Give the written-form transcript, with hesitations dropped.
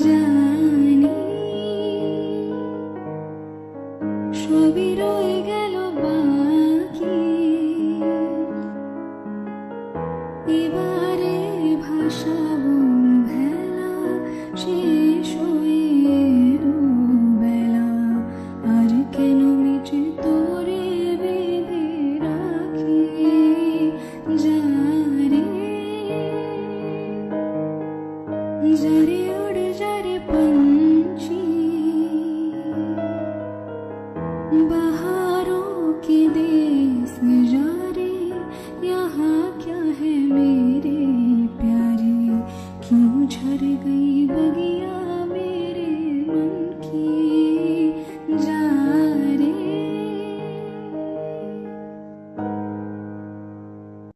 জানি সবই রয়ে গেল বাকি, এবারে ভাসাবো ভেলা, শেষ হয়ে এলো বেলা। আর কেন মিটে তোরে বেঁধে রাখি, যারে যারে उड़ जा रे पंछी, बहारों के देश जा रे, यहाँ क्या है मेरे प्यारे, क्यों झड़ गई बगिया मेरे मन की।